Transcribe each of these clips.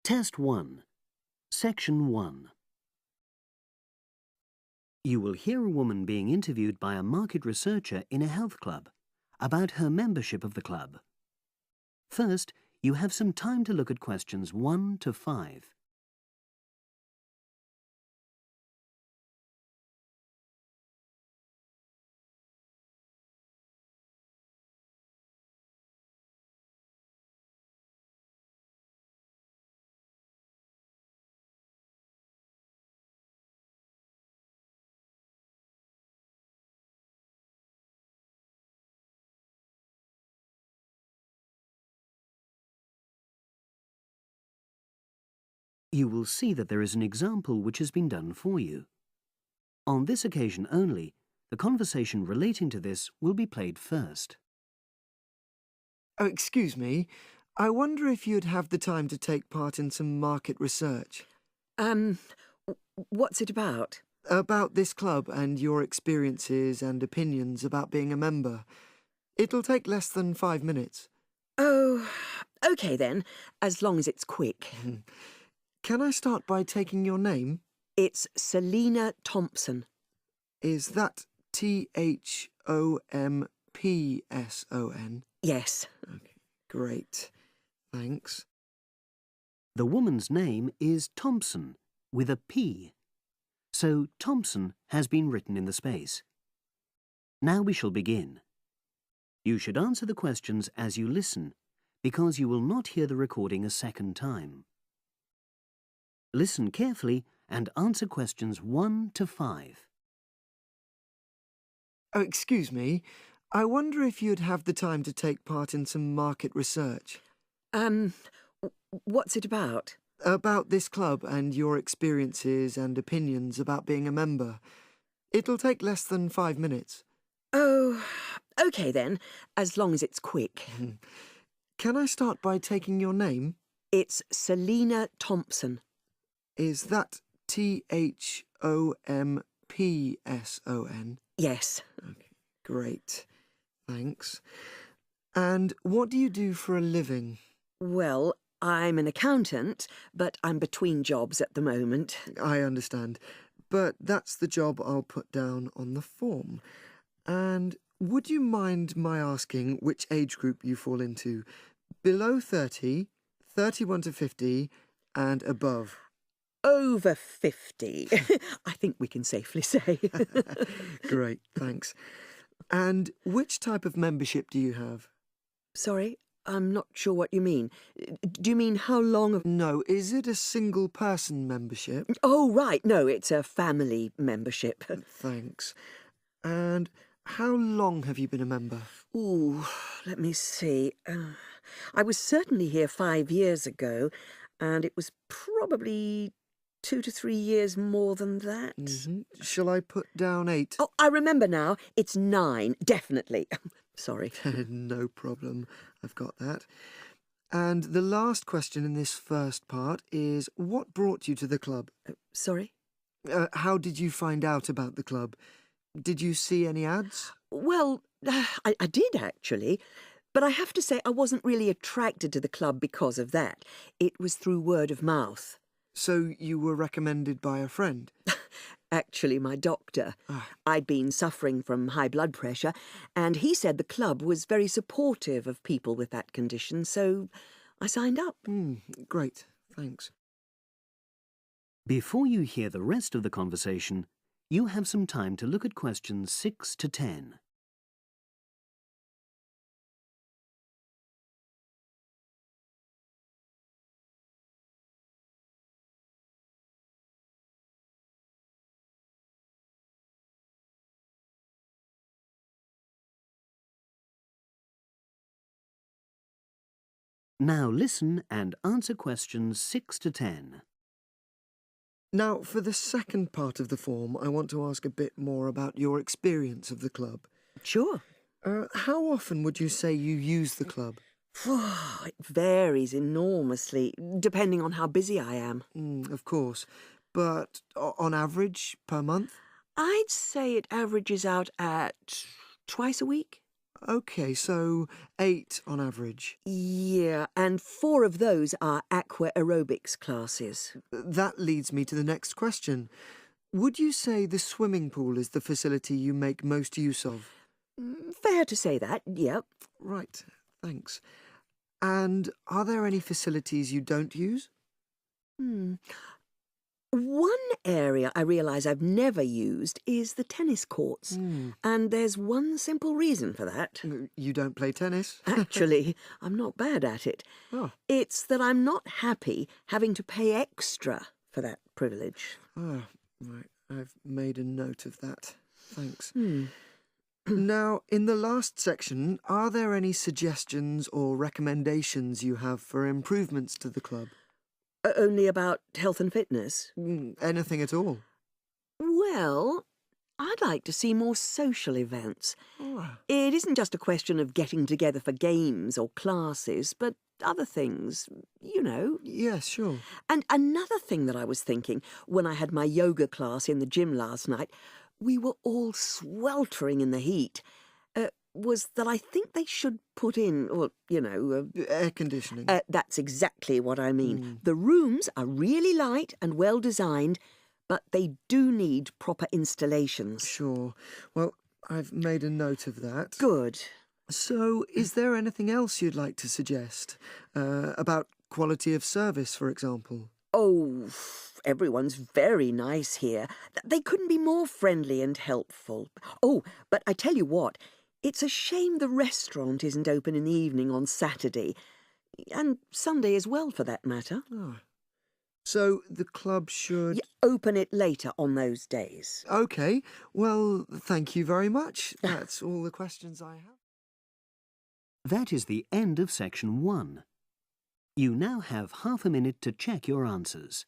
Test 1, Section 1. You will hear a woman being interviewed by a market researcher in a health club about her membership of the club. First, you have some time to look at questions 1 to 5. You will see that there is an example which has been done for you. On this occasion only, the conversation relating to this will be played first. Oh, excuse me. I wonder if you'd have the time to take part in some market research. What's it about? About this club and your experiences and opinions about being a member. It'll take less than 5 minutes. Oh, OK then, as long as it's quick. Can I start by taking your name? It's Selina Thompson. Is that Thompson? Yes. Okay, great. Thanks. The woman's name is Thompson, with a P. So Thompson has been written in the space. Now we shall begin. You should answer the questions as you listen, because you will not hear the recording a second time. Listen carefully and answer questions 1 to 5. Oh, excuse me. I wonder if you'd have the time to take part in some market research. What's it about? About this club and your experiences and opinions about being a member. It'll take less than 5 minutes. Oh, OK then, as long as it's quick. Can I start by taking your name? It's Selina Thompson. Is that Thompson? Yes. Okay, great. Thanks. And what do you do for a living? Well, I'm an accountant, but I'm between jobs at the moment. I understand. But that's the job I'll put down on the form. And would you mind my asking which age group you fall into? Below 30, 31 to 50, and above? Over 50, I think we can safely say. Great, thanks. And which type of membership do you have? Sorry, I'm not sure what you mean. Do you mean how long? No, is it a single-person membership? Oh, right, no, it's a family membership. Thanks. And how long have you been a member? Ooh, let me see. I was certainly here 5 years ago, and it was probably 2 to 3 years more than that. Shall I put down 8? Oh, I remember now. It's 9, definitely. Sorry. No problem. I've got that. And the last question in this first part is, what brought you to the club? Sorry? How did you find out about the club? Did you see any ads? Well, I did actually. But I have to say I wasn't really attracted to the club because of that. It was through word of mouth. So you were recommended by a friend? Actually, my doctor. I'd been suffering from high blood pressure, and he said the club was very supportive of people with that condition, so I signed up. Great, thanks. Before you hear the rest of the conversation, you have some time to look at questions 6 to 10. Now listen and answer questions 6 to 10. Now, for the second part of the form, I want to ask a bit more about your experience of the club. Sure. How often would you say you use the club? It varies enormously, depending on how busy I am. Of course. But on average, per month? I'd say it averages out at twice a week. OK, so 8 on average. Yeah, and 4 of those are aqua aerobics classes. That leads me to the next question. Would you say the swimming pool is the facility you make most use of? Fair to say that, yep. Right, thanks. And are there any facilities you don't use? One area I realise I've never used is the tennis courts. And there's one simple reason for that. You don't play tennis? Actually, I'm not bad at it. Oh. It's that I'm not happy having to pay extra for that privilege. Oh, right. I've made a note of that. Thanks. Now, in the last section, are there any suggestions or recommendations you have for improvements to the club? Only about health and fitness? Anything at all? Well, I'd like to see more social events. Oh. It isn't just a question of getting together for games or classes, but other things, you know. Yes, sure. And another thing that I was thinking when I had my yoga class in the gym last night, we were all sweltering in the heat, was that I think they should put in, or, you know... Air conditioning. That's exactly what I mean. The rooms are really light and well designed, but they do need proper installations. Sure. Well, I've made a note of that. Good. So, is there anything else you'd like to suggest? About quality of service, for example? Oh, everyone's very nice here. They couldn't be more friendly and helpful. Oh, but I tell you what, it's a shame the restaurant isn't open in the evening on Saturday, and Sunday as well, for that matter. Oh. So, the club should... Open it later on those days. OK. Well, thank you very much. That's all the questions I have. That is the end of section 1. You now have half a minute to check your answers.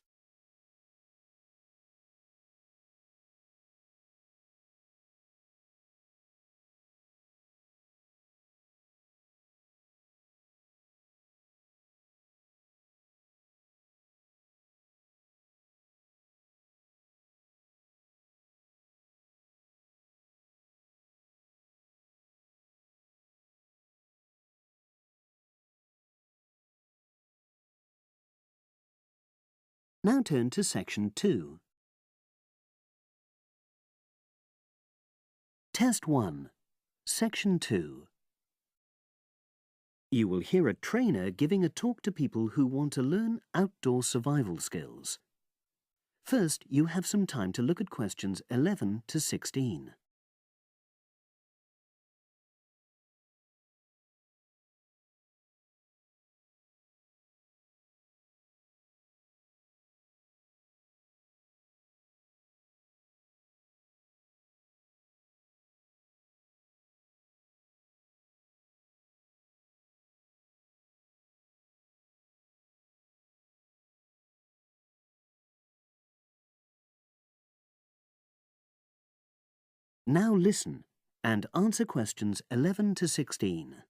Now turn to section 2. Test 1, section 2. You will hear a trainer giving a talk to people who want to learn outdoor survival skills. First, you have some time to look at questions 11 to 16. Now listen and answer questions 11 to 16.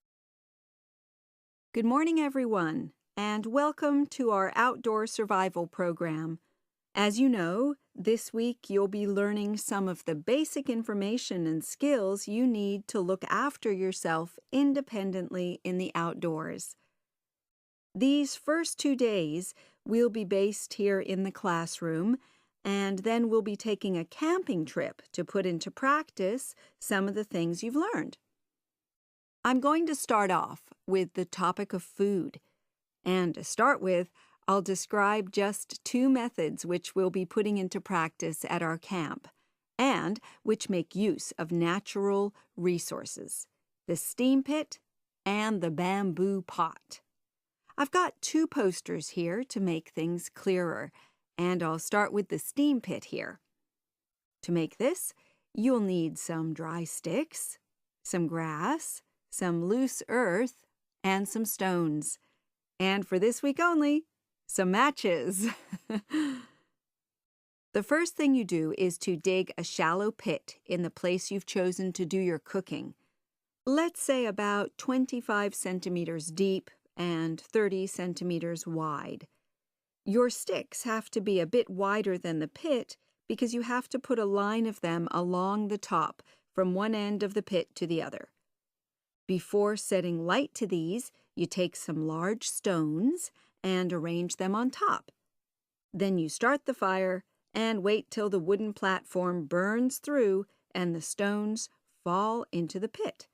Good morning, everyone, and welcome to our outdoor survival program. As you know, this week you'll be learning some of the basic information and skills you need to look after yourself independently in the outdoors. These first 2 days we'll be based here in the classroom, and then we'll be taking a camping trip to put into practice some of the things you've learned. I'm going to start off with the topic of food. And to start with, I'll describe just 2 methods which we'll be putting into practice at our camp, and which make use of natural resources, the steam pit and the bamboo pot. I've got 2 posters here to make things clearer, and I'll start with the steam pit here. To make this, you'll need some dry sticks, some grass, some loose earth, and some stones. And for this week only, some matches. The first thing you do is to dig a shallow pit in the place you've chosen to do your cooking. Let's say about 25 centimeters deep and 30 centimeters wide. Your sticks have to be a bit wider than the pit because you have to put a line of them along the top from one end of the pit to the other. Before setting light to these, you take some large stones and arrange them on top. Then you start the fire and wait till the wooden platform burns through and the stones fall into the pit.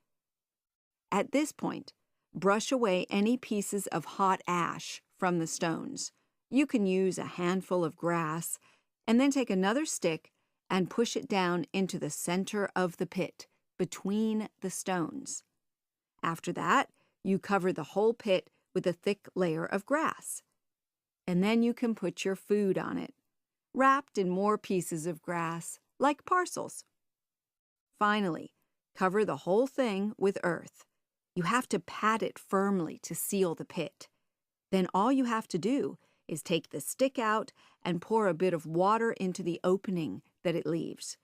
At this point, brush away any pieces of hot ash from the stones. You can use a handful of grass and then take another stick and push it down into the center of the pit, between the stones. After that, you cover the whole pit with a thick layer of grass. And then you can put your food on it, wrapped in more pieces of grass, like parcels. Finally, cover the whole thing with earth. You have to pat it firmly to seal the pit. Then all you have to do is take the stick out and pour a bit of water into the opening that it leaves.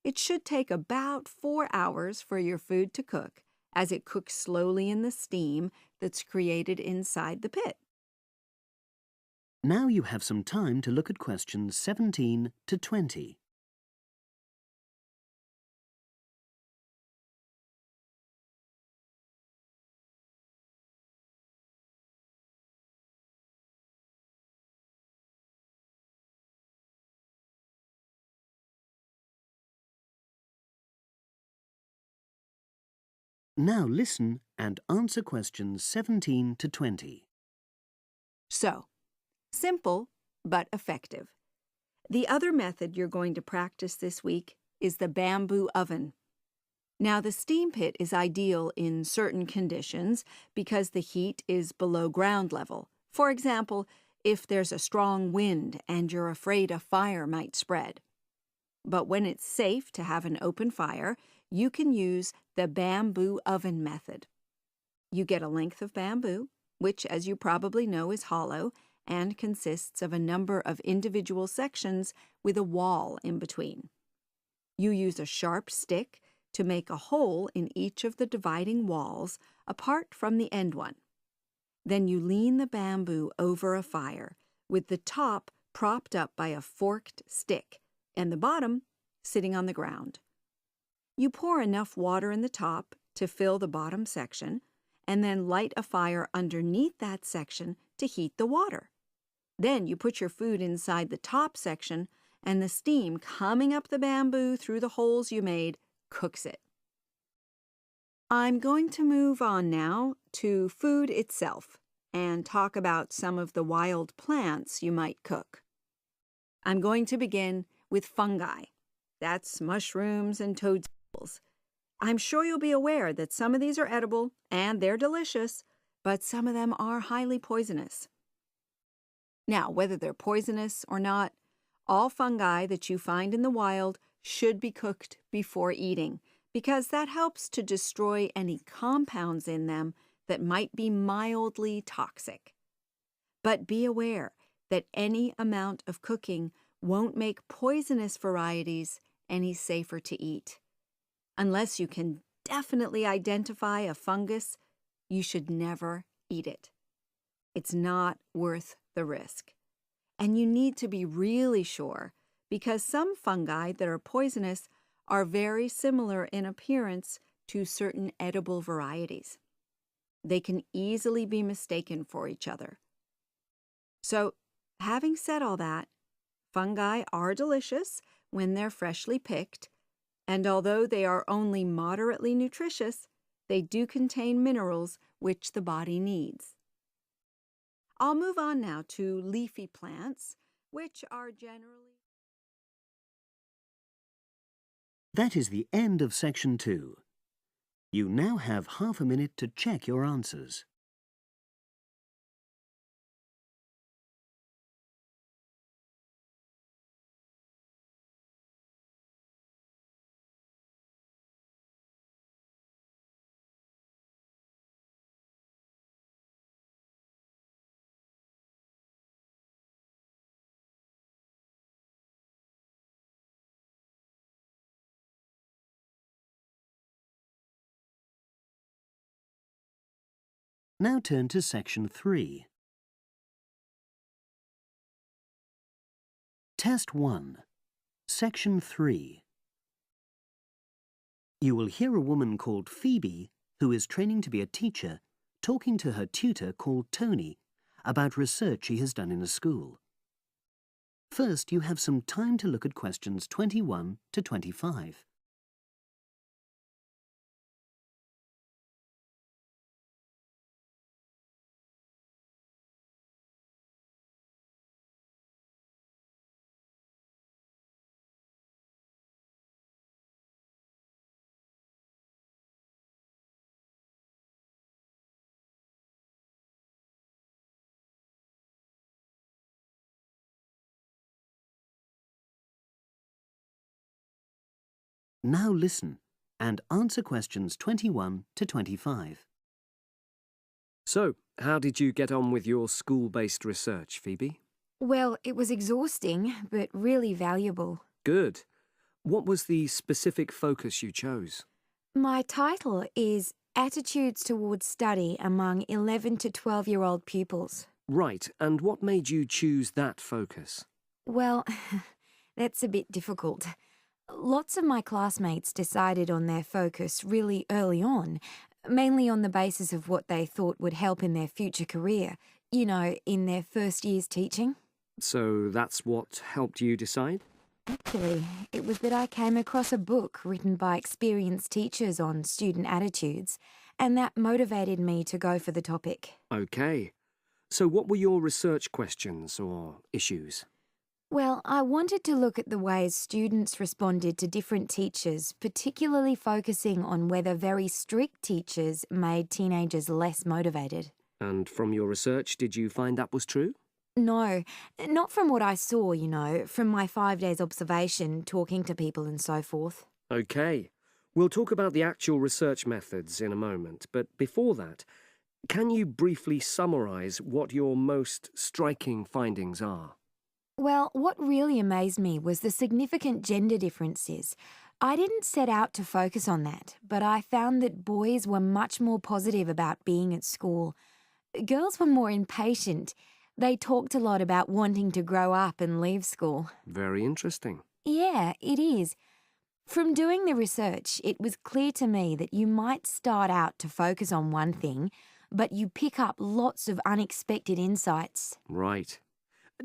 It should take about 4 hours for your food to cook, as it cooks slowly in the steam that's created inside the pit. Now you have some time to look at questions 17 to 20. Now listen and answer questions 17 to 20. So, simple but effective. The other method you're going to practice this week is the bamboo oven. Now, the steam pit is ideal in certain conditions because the heat is below ground level. For example, if there's a strong wind and you're afraid a fire might spread. But when it's safe to have an open fire, you can use the bamboo oven method. You get a length of bamboo, which, as you probably know, is hollow and consists of a number of individual sections with a wall in between. You use a sharp stick to make a hole in each of the dividing walls apart from the end one. Then you lean the bamboo over a fire, with the top propped up by a forked stick and the bottom sitting on the ground. You pour enough water in the top to fill the bottom section, and then light a fire underneath that section to heat the water. Then you put your food inside the top section, and the steam coming up the bamboo through the holes you made cooks it. I'm going to move on now to food itself and talk about some of the wild plants you might cook. I'm going to begin with fungi. That's mushrooms and toadstools. I'm sure you'll be aware that some of these are edible and they're delicious, but some of them are highly poisonous. Now, whether they're poisonous or not, all fungi that you find in the wild should be cooked before eating, because that helps to destroy any compounds in them that might be mildly toxic. But be aware that any amount of cooking won't make poisonous varieties any safer to eat. Unless you can definitely identify a fungus, you should never eat it. It's not worth the risk. And you need to be really sure, because some fungi that are poisonous are very similar in appearance to certain edible varieties. They can easily be mistaken for each other. So, having said all that, fungi are delicious when they're freshly picked, and although they are only moderately nutritious, they do contain minerals which the body needs. I'll move on now to leafy plants, which are generally... That is the end of section 2. You now have half a minute to check your answers. Now turn to section 3. Test 1. Section 3. You will hear a woman called Phoebe who is training to be a teacher, talking to her tutor called Tony about research she has done in a school. First, you have some time to look at questions 21 to 25. Now listen and answer questions 21 to 25. So, how did you get on with your school-based research, Phoebe? Well, it was exhausting, but really valuable. Good. What was the specific focus you chose? My title is Attitudes Towards Study Among 11 to 12-year-old Pupils. Right, and what made you choose that focus? Well, that's a bit difficult. Lots of my classmates decided on their focus really early on, mainly on the basis of what they thought would help in their future career, in their first years teaching. So that's what helped you decide? Actually, it was that I came across a book written by experienced teachers on student attitudes, and that motivated me to go for the topic. Okay. So what were your research questions or issues? Well, I wanted to look at the ways students responded to different teachers, particularly focusing on whether very strict teachers made teenagers less motivated. And from your research, did you find that was true? No, not from what I saw, from my 5 days observation, talking to people and so forth. Okay. We'll talk about the actual research methods in a moment, but before that, can you briefly summarise what your most striking findings are? Well, what really amazed me was the significant gender differences. I didn't set out to focus on that, but I found that boys were much more positive about being at school. Girls were more impatient. They talked a lot about wanting to grow up and leave school. Very interesting. Yeah, it is. From doing the research, it was clear to me that you might start out to focus on one thing, but you pick up lots of unexpected insights. Right.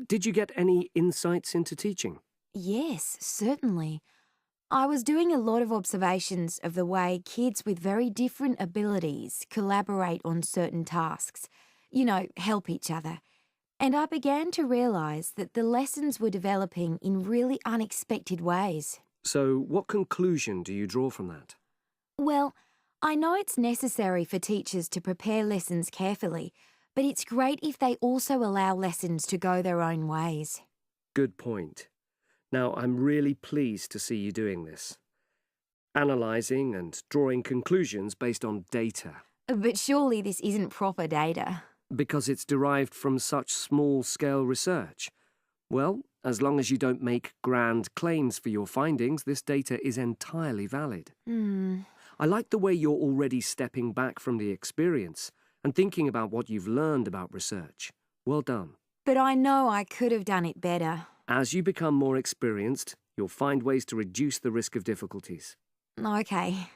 Did you get any insights into teaching? Yes, certainly. I was doing a lot of observations of the way kids with very different abilities collaborate on certain tasks, help each other. And I began to realise that the lessons were developing in really unexpected ways. So what conclusion do you draw from that? Well, I know it's necessary for teachers to prepare lessons carefully, but it's great if they also allow lessons to go their own ways. Good point. Now, I'm really pleased to see you doing this. Analysing and drawing conclusions based on data. But surely this isn't proper data. Because it's derived from such small-scale research. Well, as long as you don't make grand claims for your findings, this data is entirely valid. I like the way you're already stepping back from the experience and thinking about what you've learned about research. Well done. But I know I could have done it better. As you become more experienced, you'll find ways to reduce the risk of difficulties. Okay.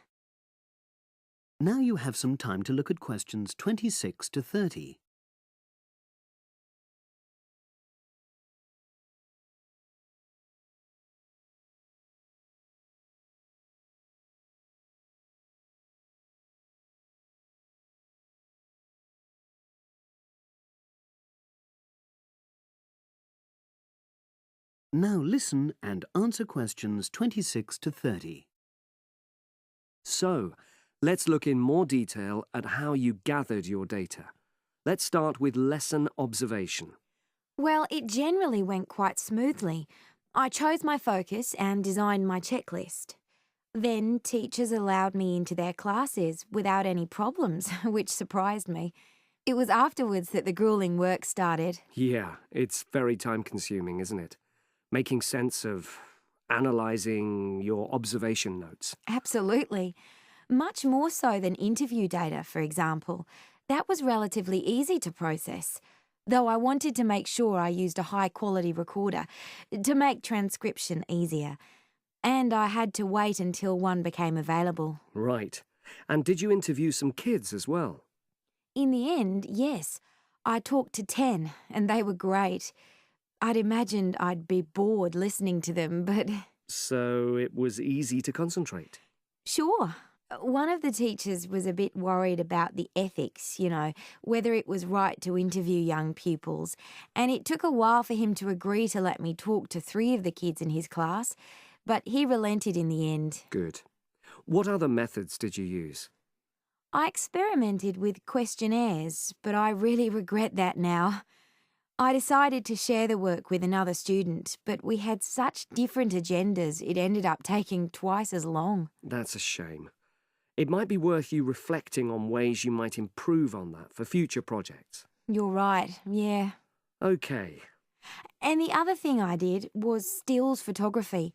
Now you have some time to look at questions 26 to 30. Now listen and answer questions 26 to 30. So, let's look in more detail at how you gathered your data. Let's start with lesson observation. Well, it generally went quite smoothly. I chose my focus and designed my checklist. Then teachers allowed me into their classes without any problems, which surprised me. It was afterwards that the grueling work started. Yeah, it's very time-consuming, isn't it? Making sense of analysing your observation notes. Absolutely. Much more so than interview data, for example. That was relatively easy to process, though I wanted to make sure I used a high-quality recorder to make transcription easier. And I had to wait until one became available. Right. And did you interview some kids as well? In the end, yes. I talked to 10, and they were great. I'd imagined I'd be bored listening to them, but So it was easy to concentrate. sure. One of the teachers was a bit worried about the ethics, whether it was right to interview young pupils, and it took a while for him to agree to let me talk to 3 of the kids in his class, but he relented in the end. Good. What other methods did you use? I experimented with questionnaires, but I really regret that now. I decided to share the work with another student, but we had such different agendas it ended up taking twice as long. That's a shame. It might be worth you reflecting on ways you might improve on that for future projects. You're right, yeah. OK. And the other thing I did was stills photography.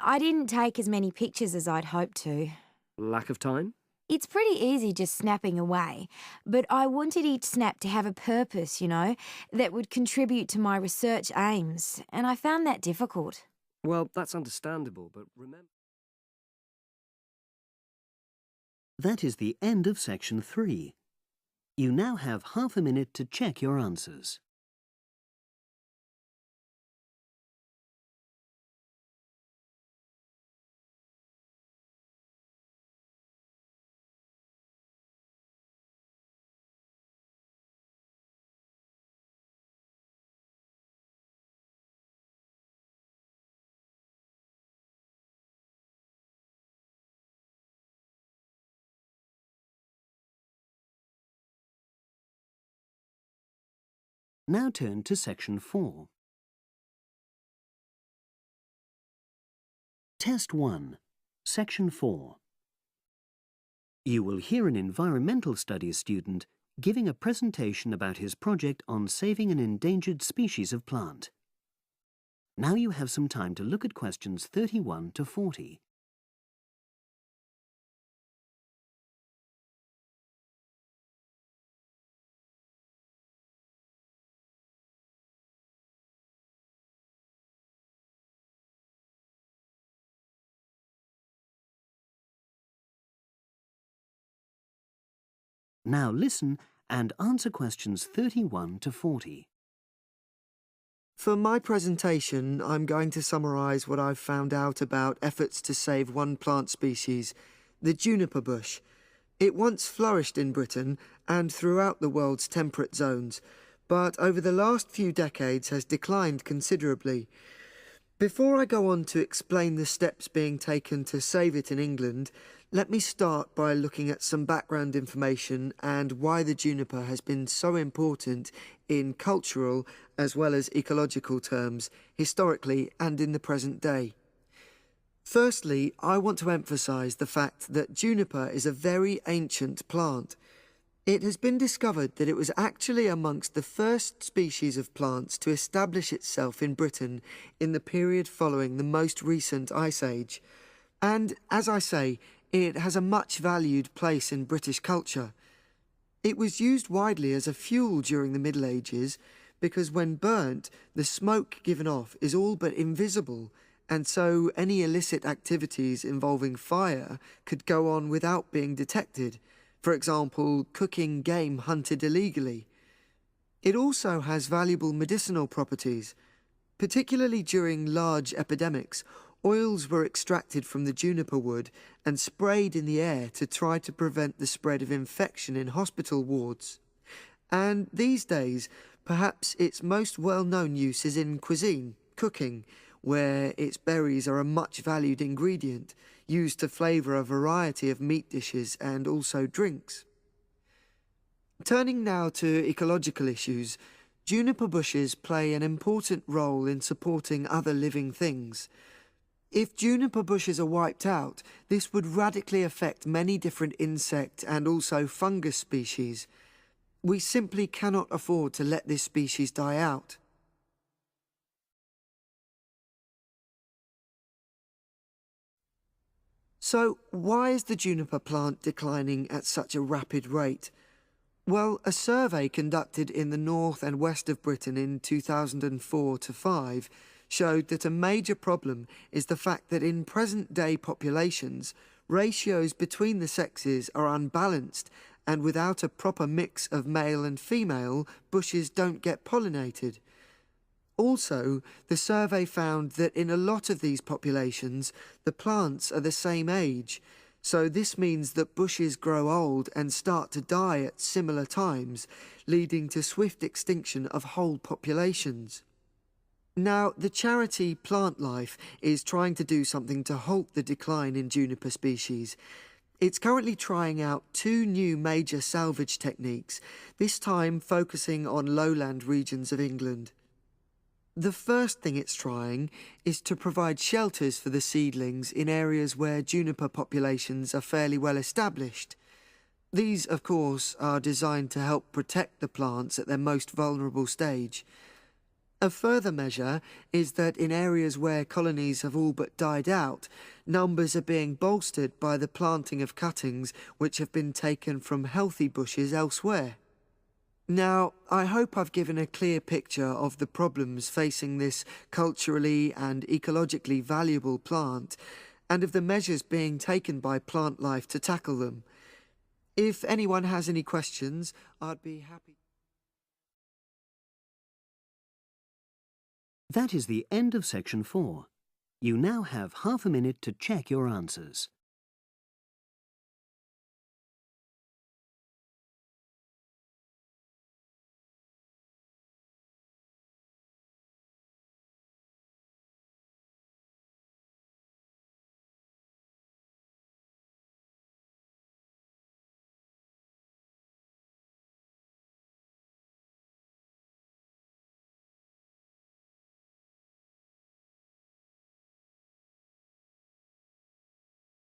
I didn't take as many pictures as I'd hoped to. Lack of time? It's pretty easy just snapping away, but I wanted each snap to have a purpose, that would contribute to my research aims, and I found that difficult. Well, that's understandable, but remember... That is the end of section 3. You now have half a minute to check your answers. Now turn to section 4. Test 1, section 4. You will hear an environmental studies student giving a presentation about his project on saving an endangered species of plant. Now you have some time to look at questions 31 to 40. Now listen and answer questions 31 to 40. For my presentation, I'm going to summarise what I've found out about efforts to save one plant species, the juniper bush. It once flourished in Britain and throughout the world's temperate zones, but over the last few decades has declined considerably. Before I go on to explain the steps being taken to save it in England, let me start by looking at some background information and why the juniper has been so important in cultural as well as ecological terms, historically and in the present day. Firstly, I want to emphasise the fact that juniper is a very ancient plant. It has been discovered that it was actually amongst the first species of plants to establish itself in Britain in the period following the most recent Ice Age. And, as I say, it has a much valued place in British culture. It was used widely as a fuel during the Middle Ages because when burnt, the smoke given off is all but invisible, and so any illicit activities involving fire could go on without being detected. For example, cooking game hunted illegally. It also has valuable medicinal properties. Particularly during large epidemics, oils were extracted from the juniper wood and sprayed in the air to try to prevent the spread of infection in hospital wards. And these days, perhaps its most well-known use is in cuisine, cooking, where its berries are a much valued ingredient, used to flavour a variety of meat dishes and also drinks. Turning now to ecological issues, juniper bushes play an important role in supporting other living things. If juniper bushes are wiped out, this would radically affect many different insect and also fungus species. We simply cannot afford to let this species die out. So, why is the juniper plant declining at such a rapid rate? Well, a survey conducted in the north and west of Britain in 2004 to 5 showed that a major problem is the fact that in present-day populations, ratios between the sexes are unbalanced, and without a proper mix of male and female, bushes don't get pollinated. Also, the survey found that in a lot of these populations, the plants are the same age, so this means that bushes grow old and start to die at similar times, leading to swift extinction of whole populations. Now, the charity Plant Life is trying to do something to halt the decline in juniper species. It's currently trying out 2 new major salvage techniques, this time focusing on lowland regions of England. The first thing it's trying is to provide shelters for the seedlings in areas where juniper populations are fairly well established. These, of course, are designed to help protect the plants at their most vulnerable stage. A further measure is that in areas where colonies have all but died out, numbers are being bolstered by the planting of cuttings which have been taken from healthy bushes elsewhere. Now, I hope I've given a clear picture of the problems facing this culturally and ecologically valuable plant, and of the measures being taken by Plant Life to tackle them. If anyone has any questions, I'd be happy. That is the end of section 4. You now have half a minute to check your answers.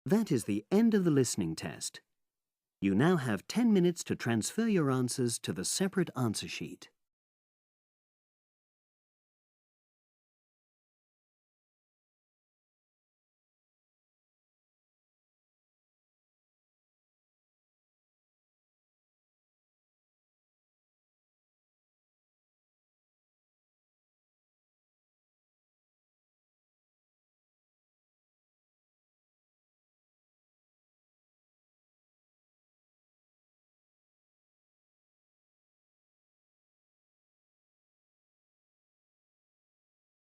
That is the end of the listening test. You now have 10 minutes to transfer your answers to the separate answer sheet.